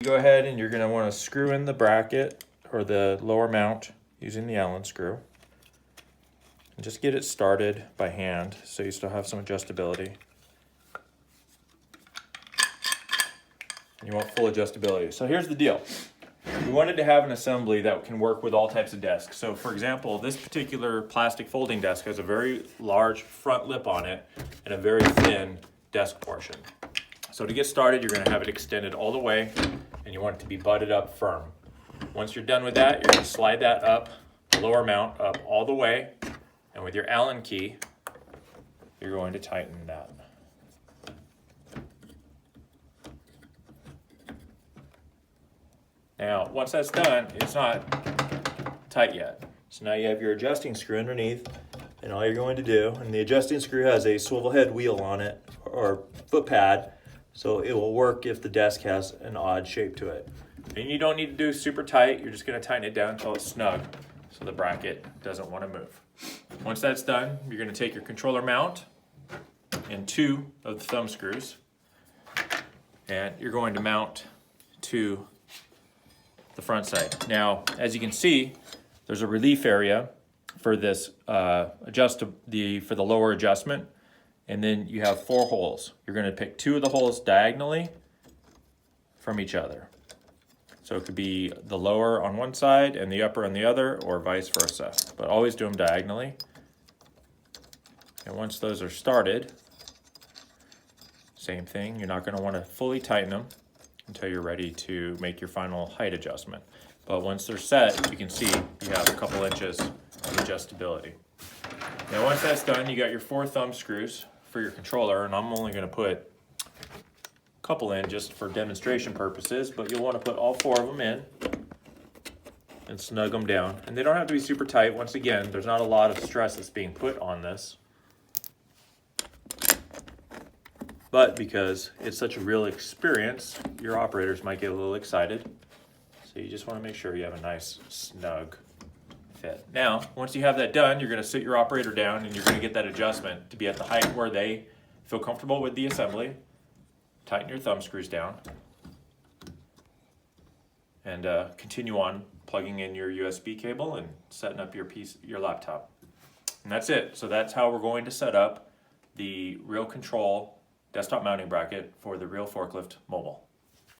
go ahead and you're gonna wanna screw in the bracket or the lower mount using the Allen screw. And just get it started by hand so you still have some adjustability. You want full adjustability. So here's the deal. We wanted to have an assembly that can work with all types of desks. So for example, this particular plastic folding desk has a very large front lip on it and a very thin desk portion. So to get started, you're gonna have it extended all the way and you want it to be butted up firm. Once you're done with that, you're gonna slide that up, the lower mount up all the way, and with your Allen key, you're going to tighten that. Now, once that's done, it's not tight yet. So now you have your adjusting screw underneath, and all you're going to do, and the adjusting screw has a swivel head wheel on it, or foot pad, so it will work if the desk has an odd shape to it. And you don't need to do super tight, you're just gonna tighten it down until it's snug, so the bracket doesn't wanna move. Once that's done, you're gonna take your controller mount and 2 of the thumb screws, and you're going to mount to the front side. Now, as you can see, there's a relief area for this for the lower adjustment, and then you have 4 holes. You're going to pick 2 of the holes diagonally from each other. So it could be the lower on one side and the upper on the other, or vice versa. But always do them diagonally. And once those are started, same thing. You're not going to want to fully tighten them until you're ready to make your final height adjustment. But once they're set, you can see you have a couple inches of adjustability. Now once that's done, you got your 4 thumb screws for your controller, and I'm only gonna put a couple in just for demonstration purposes, but you'll wanna put all 4 of them in and snug them down. And they don't have to be super tight. Once again, there's not a lot of stress that's being put on this. But because it's such a real experience, your operators might get a little excited. So you just want to make sure you have a nice snug fit. Now, once you have that done, you're going to sit your operator down and you're going to get that adjustment to be at the height where they feel comfortable with the assembly. Tighten your thumb screws down and continue on plugging in your USB cable and setting up your laptop. And that's it. So that's how we're going to set up the Real Control desktop mounting bracket for the Real Forklift Mobile.